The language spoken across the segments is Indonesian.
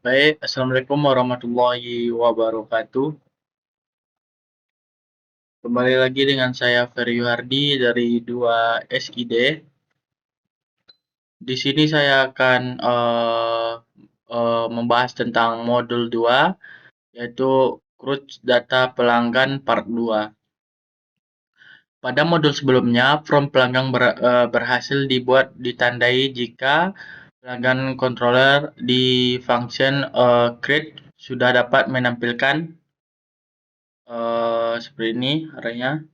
Baik, Assalamualaikum warahmatullahi wabarakatuh. Kembali lagi dengan saya Ferry Hardi dari 2SID. Di sini saya akan membahas tentang modul 2, yaitu Crude Data Pelanggan Part 2. Pada modul sebelumnya, form pelanggan berhasil dibuat ditandai jika pelanggan controller di function create sudah dapat menampilkan seperti ini arahnya.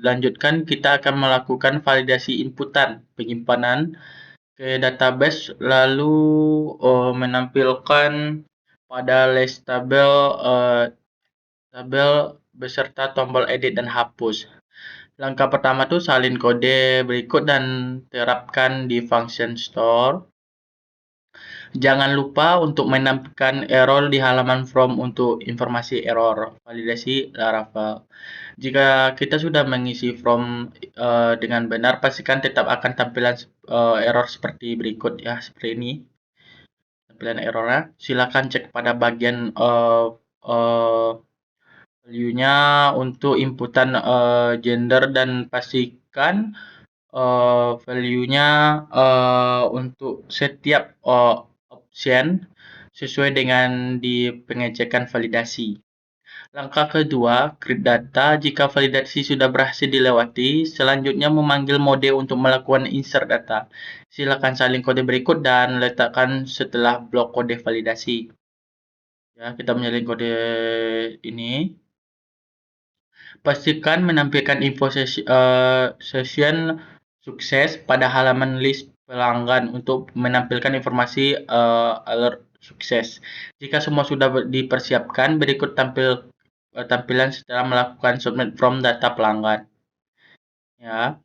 Lanjutkan kita akan melakukan validasi inputan penyimpanan ke database lalu menampilkan pada list tabel beserta tombol edit dan hapus. Langkah pertama tuh salin kode berikut dan terapkan di function store. Jangan lupa untuk menampilkan error di halaman form untuk informasi error validasi Laravel. Jika kita sudah mengisi form dengan benar, pastikan tetap akan tampilan error seperti berikut ya, seperti ini. Tampilan errornya. Silakan cek pada bagian value-nya untuk inputan gender dan pastikan value-nya untuk setiap option sesuai dengan di pengecekan validasi. Langkah kedua, create data. Jika validasi sudah berhasil dilewati, selanjutnya memanggil mode untuk melakukan insert data. Silakan salin kode berikut dan letakkan setelah blok kode validasi. Ya, kita menyalin kode ini. Pastikan menampilkan info session sukses pada halaman list pelanggan untuk menampilkan informasi alert sukses. Jika semua sudah dipersiapkan, berikut tampilan setelah melakukan submit from data pelanggan. Ya.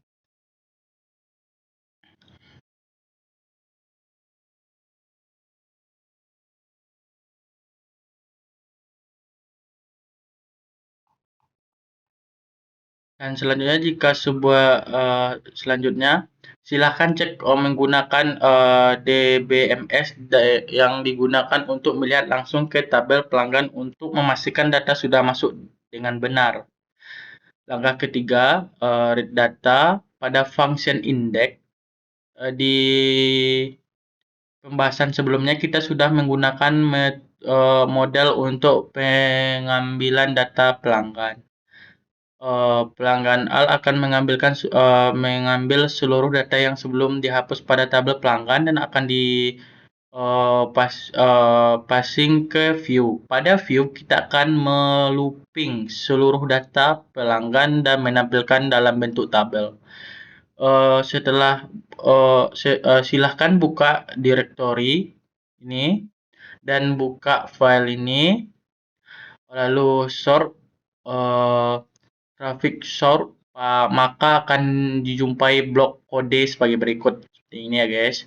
Dan selanjutnya selanjutnya silahkan cek menggunakan DBMS yang digunakan untuk melihat langsung ke tabel pelanggan untuk memastikan data sudah masuk dengan benar. Langkah ketiga, read data pada function index. Di pembahasan sebelumnya kita sudah menggunakan model untuk pengambilan data pelanggan. Pelanggan AL akan mengambil seluruh data yang sebelum dihapus pada tabel pelanggan dan akan passing ke view. Pada view kita akan melooping seluruh data pelanggan dan menampilkan dalam bentuk tabel. Silahkan buka directory ini dan buka file ini, lalu sort traffic sort, maka akan dijumpai blok kode sebagai berikut. Seperti ini ya guys.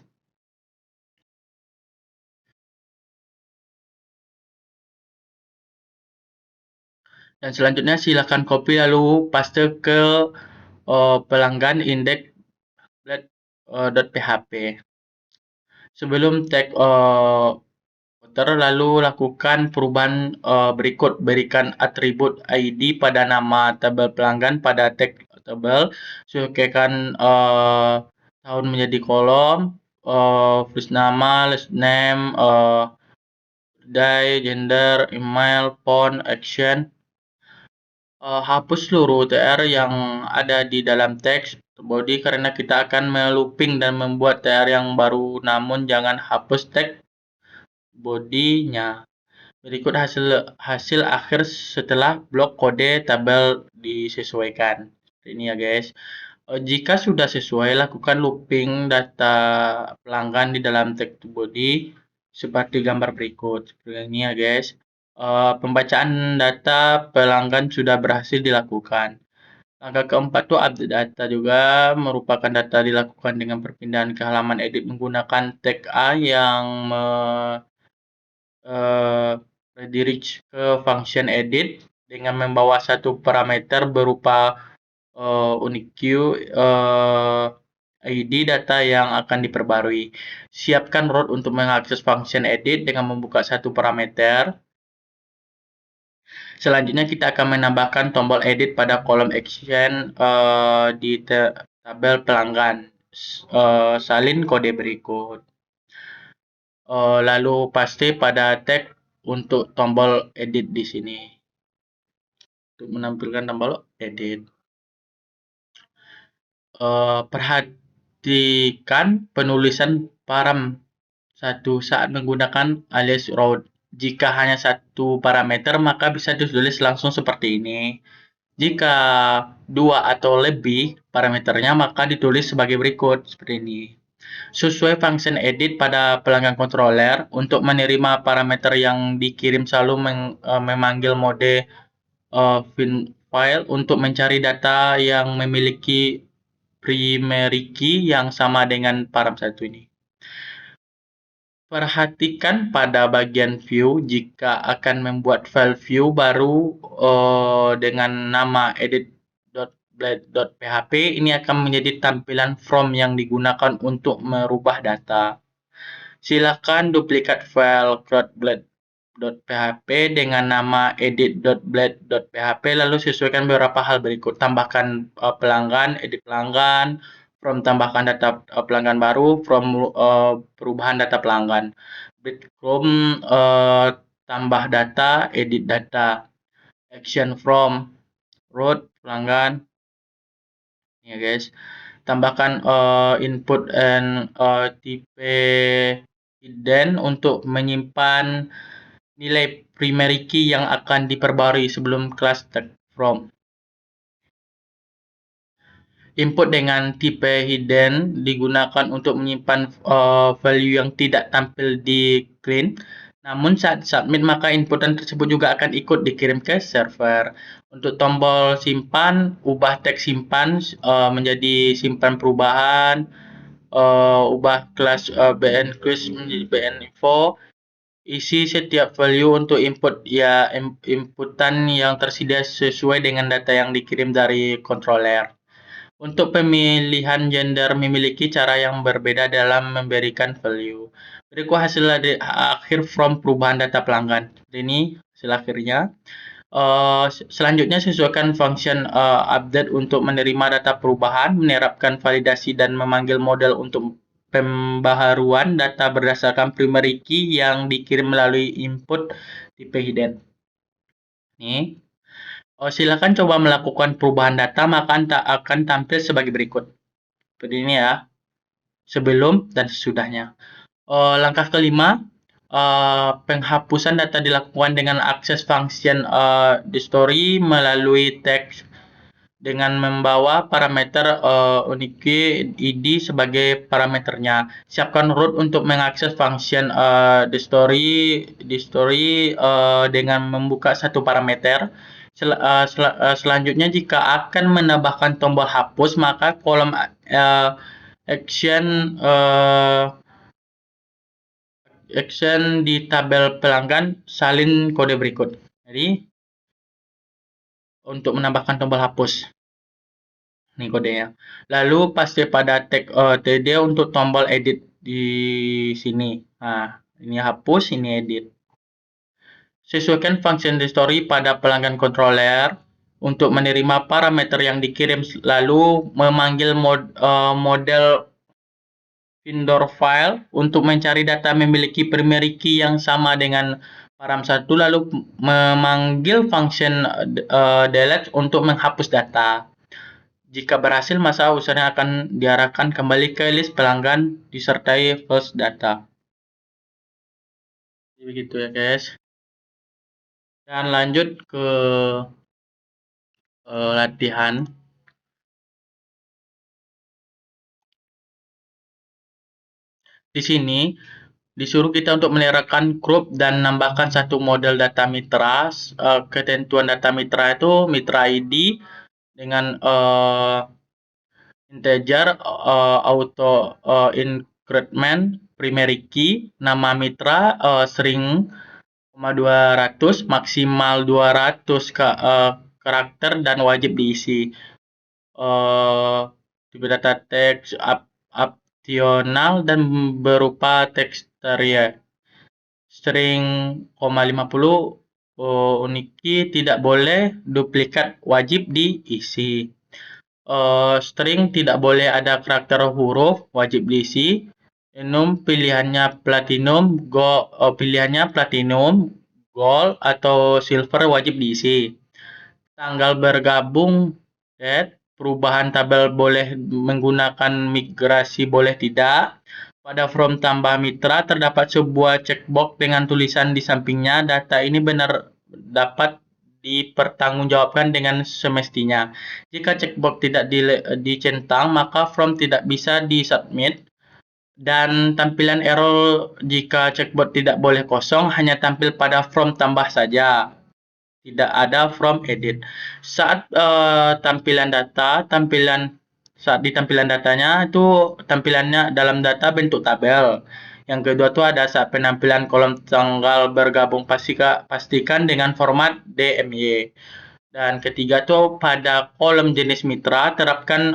Dan selanjutnya silakan copy lalu paste ke pelanggan index.php. Sebelum tag footer, lalu lakukan perubahan berikut. Berikan atribut ID pada nama tabel pelanggan pada tag tabel. Sesuaikan tahun menjadi kolom, first nama, last name, day, gender, email, font, action. Hapus seluruh TR yang ada di dalam teks body karena kita akan melooping dan membuat TR yang baru, namun jangan hapus teks body-nya. Berikut hasil akhir setelah blok kode tabel disesuaikan. Ini ya guys. Jika sudah sesuai, lakukan looping data pelanggan di dalam teks body seperti gambar berikut. Seperti ini ya guys. Pembacaan data pelanggan sudah berhasil dilakukan. Langkah keempat tuh update data juga merupakan data dilakukan dengan perpindahan ke halaman edit menggunakan tag A yang redirect ke function edit dengan membawa satu parameter berupa unique ID data yang akan diperbarui. Siapkan root untuk mengakses function edit dengan membuka satu parameter. Selanjutnya kita akan menambahkan tombol edit pada kolom action di tabel pelanggan. Salin kode berikut. Lalu paste pada tag untuk tombol edit di sini. Untuk menampilkan tombol edit. Perhatikan penulisan param satu saat menggunakan alias root. Jika hanya satu parameter, maka bisa ditulis langsung seperti ini. Jika dua atau lebih parameternya, maka ditulis sebagai berikut, seperti ini. Sesuai function edit pada pelanggan controller, untuk menerima parameter yang dikirim selalu memanggil mode find file untuk mencari data yang memiliki primary key yang sama dengan param satu ini. Perhatikan pada bagian view jika akan membuat file view baru dengan nama edit.blade.php, ini akan menjadi tampilan from yang digunakan untuk merubah data. Silakan duplikat file CloudBlade.php dengan nama edit.blade.php, lalu sesuaikan beberapa hal berikut. Tambahkan pelanggan, edit pelanggan, from tambahkan data pelanggan baru, from perubahan data pelanggan. Breadcrumb tambah data, edit data. Action from, root pelanggan. Ya guys. Tambahkan input and type hidden untuk menyimpan nilai primary key yang akan diperbarui sebelum kelas tag from. Input dengan tipe hidden digunakan untuk menyimpan value yang tidak tampil di clean. Namun saat submit, maka inputan tersebut juga akan ikut dikirim ke server. Untuk tombol simpan, ubah teks simpan menjadi simpan perubahan. Ubah kelas bn quiz menjadi bn info. Isi setiap value untuk inputan yang tersedia sesuai dengan data yang dikirim dari controller. Untuk pemilihan gender memiliki cara yang berbeda dalam memberikan value. Berikut hasil akhir from perubahan data pelanggan. Ini hasil akhirnya. Selanjutnya sesuaikan function update untuk menerima data perubahan, menerapkan validasi dan memanggil model untuk pembaharuan data berdasarkan primary key yang dikirim melalui input tipe hidden. Nih. Silakan coba melakukan perubahan data, maka akan tampil sebagai berikut. Seperti ini ya. Sebelum dan sesudahnya. Langkah kelima, penghapusan data dilakukan dengan akses function story melalui teks dengan membawa parameter unique id sebagai parameternya. Siapkan root untuk mengakses function story dengan membuka satu parameter. Selanjutnya, jika akan menambahkan tombol hapus, maka kolom action di tabel pelanggan salin kode berikut. Jadi untuk menambahkan tombol hapus, ini kodenya. Lalu paste pada tag td untuk tombol edit di sini. Nah, ini hapus, ini edit. Sesuaikan function story pada pelanggan controller untuk menerima parameter yang dikirim, lalu memanggil model vendor file untuk mencari data memiliki primary key yang sama dengan param 1, lalu memanggil function delete untuk menghapus data. Jika berhasil, maka usernya akan diarahkan kembali ke list pelanggan disertai false data. Begitu ya guys. Dan lanjut ke latihan. Di sini disuruh kita untuk menyerahkan group dan nambahkan satu model data mitra. Ketentuan data mitra itu mitra ID dengan integer, auto increment, primary key, nama mitra, string 200, maksimal 200 karakter dan wajib diisi. Tipe data text opsional dan berupa teksturia. String, 50 uniki tidak boleh, duplikat wajib diisi. String tidak boleh ada karakter huruf, wajib diisi. Pilihannya platinum, gold, atau silver wajib diisi. Tanggal bergabung, date. Perubahan tabel boleh menggunakan migrasi boleh tidak. Pada form tambah mitra terdapat sebuah checkbox dengan tulisan di sampingnya, data ini benar dapat dipertanggungjawabkan dengan semestinya. Jika checkbox tidak dicentang, maka form tidak bisa disubmit. Dan tampilan error jika checkbox tidak boleh kosong, hanya tampil pada form tambah saja. Tidak ada from edit. Saat di tampilan datanya itu tampilannya dalam data bentuk tabel. Yang kedua tuh ada saat penampilan kolom tanggal bergabung pastikan dengan format DMY. Dan ketiga tuh pada kolom jenis mitra terapkan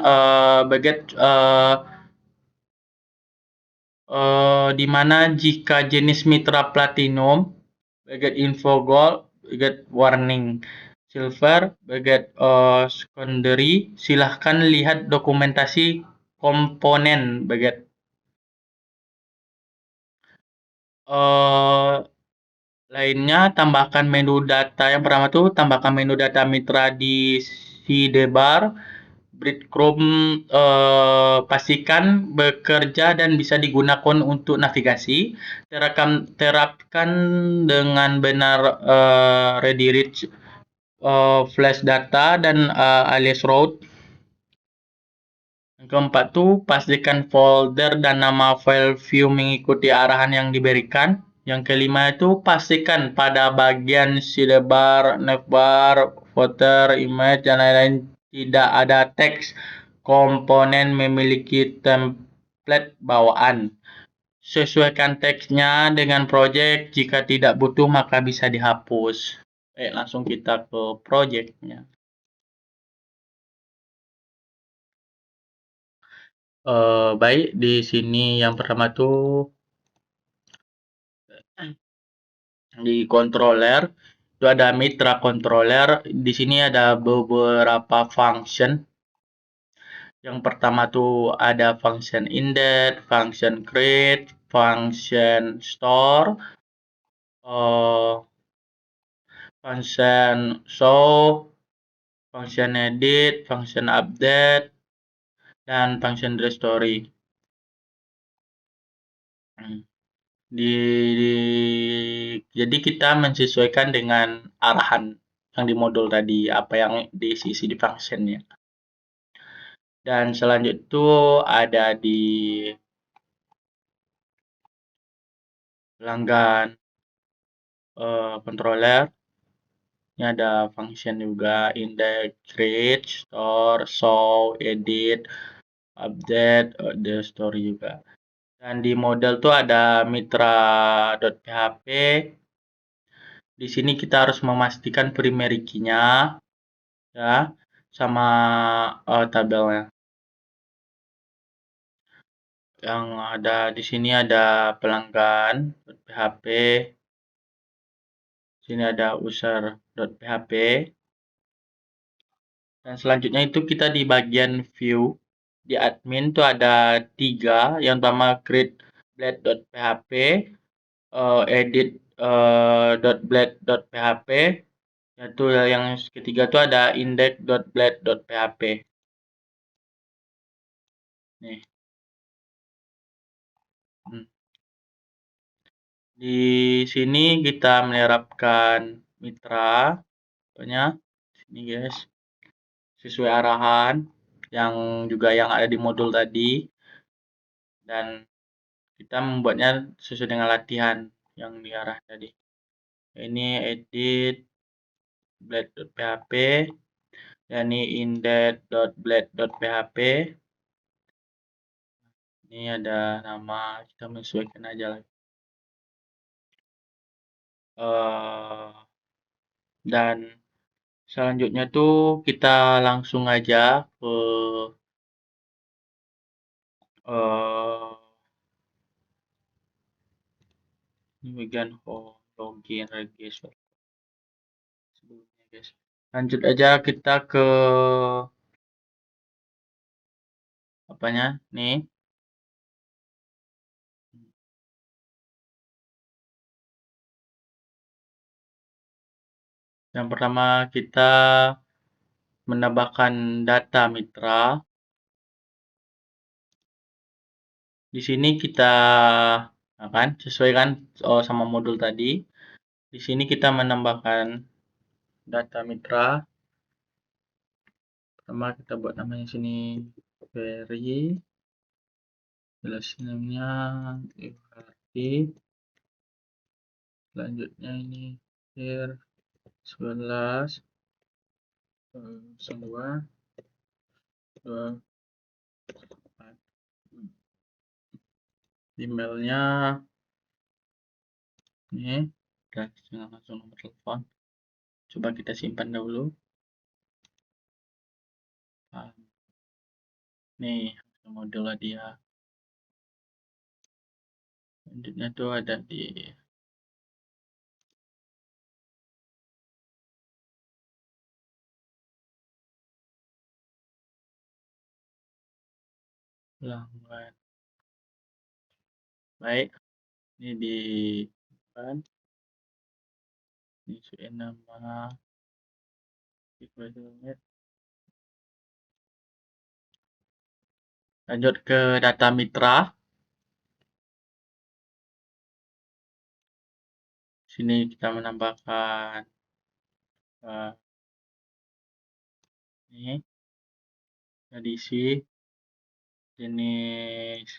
di mana jika jenis mitra platinum, baget info gold, baget warning silver, baget secondary, silahkan lihat dokumentasi komponen baget. Lainnya tambahkan menu data. Yang pertama tuh tambahkan menu data mitra di sidebar. Breadcrumb pastikan bekerja dan bisa digunakan untuk navigasi. Terapkan dengan benar redirect flash data dan alias route. Yang keempat tuh pastikan folder dan nama file view mengikuti arahan yang diberikan. Yang kelima itu pastikan pada bagian sidebar, navbar, footer, image, dan lain-lain tidak ada teks. Komponen memiliki template bawaan. Sesuaikan teksnya dengan project. Jika tidak butuh maka bisa dihapus. Langsung kita ke projectnya. Baik, di sini yang pertama tuh di controller itu ada mitra controller. Di sini ada beberapa function. Yang pertama tuh ada function index, function create, function store, function show, function edit, function update, dan function restore. Jadi kita menyesuaikan dengan arahan yang di modul tadi, apa yang diisi di functionnya. Dan selanjutnya itu ada di pelanggan controller. Ini ada function juga, index, create, store, show, edit, update, the story juga. Dan di model tuh ada mitra.php. Di sini kita harus memastikan primary key-nya ya sama tabelnya. Yang ada di sini ada pelanggan.php. Sini ada user.php. Dan selanjutnya itu kita di bagian view. Di admin tuh ada 3. Yang pertama create blade.php, edit .blade.php. Yaitu yang ketiga tuh ada index.blade.php. Nih. Di sini kita menerapkan mitra, pokoknya sini guys, sesuai arahan yang ada di modul tadi, dan kita membuatnya sesuai dengan latihan yang diarah tadi. Ini edit blade.php, dan ini index.blade.php. Ini ada nama, kita menyesuaikan aja lagi. Dan selanjutnya tuh kita langsung aja ke eh ini bagian login register sebelumnya guys. Lanjut aja kita ke apanya nih. Yang pertama kita menambahkan data mitra. Di sini kita akan sesuaikan sama modul tadi. Di sini kita menambahkan data mitra. Pertama kita buat namanya sini query. Jelas namanya arti. Selanjutnya ini here 11 2 2 emailnya ini kita langsung nomor telepon. Coba kita simpan dahulu. Nih modul dia. Selanjutnya tuh ada di pelanggan. Baik, ini di kan isuin nama lanjut ke data mitra. Sini kita menambahkan ini edisi jenis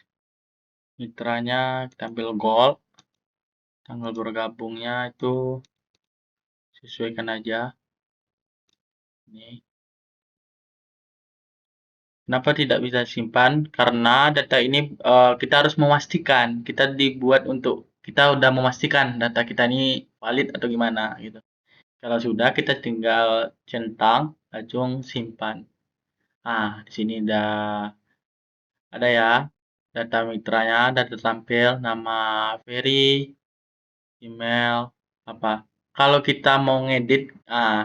mitranya kita ambil gold, tanggal bergabungnya itu sesuaikan aja ini. Kenapa tidak bisa simpan? Karena data ini kita harus memastikan kita dibuat untuk kita udah memastikan data kita ini valid atau gimana gitu. Kalau sudah kita tinggal centang langsung simpan. Nah, di sini udah ada ya data mitranya, data tampil, nama Ferry, email, apa. Kalau kita mau ngedit,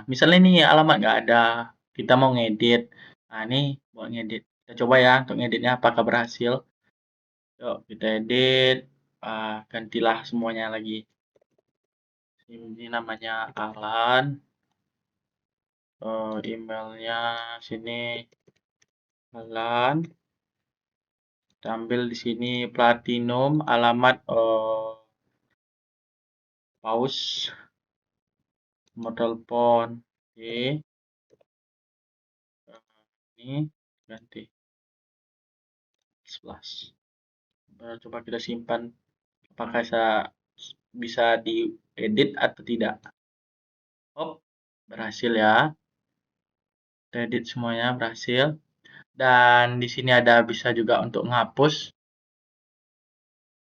misalnya ini alamat nggak ada, kita mau ngedit. Nah, ini buat ngedit. Kita coba ya untuk ngeditnya apakah berhasil. Yuk, kita edit, gantilah semuanya lagi. Ini namanya Alan, emailnya sini Alan. Kita ambil di sini platinum, alamat paus, nomor telepon. Oke. Ini ganti 11. Coba kita simpan apakah bisa diedit atau tidak. Oh, berhasil ya. Kita edit semuanya berhasil. Dan di sini ada bisa juga untuk menghapus.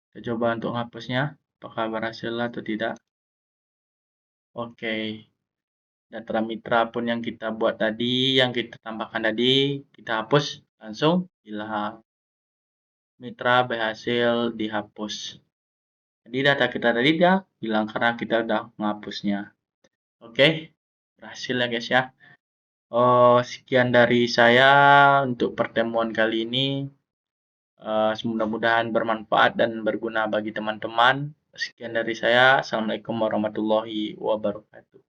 Kita coba untuk menghapusnya apakah berhasil atau tidak. Oke. Data mitra pun yang kita buat tadi, yang kita tambahkan tadi, kita hapus langsung hilang. Mitra berhasil dihapus. Jadi data kita tadi dia hilang karena kita udah menghapusnya. Oke, berhasil ya guys ya. Sekian dari saya untuk pertemuan kali ini. Mudah-mudahan bermanfaat dan berguna bagi teman-teman. Sekian dari saya. Assalamualaikum warahmatullahi wabarakatuh.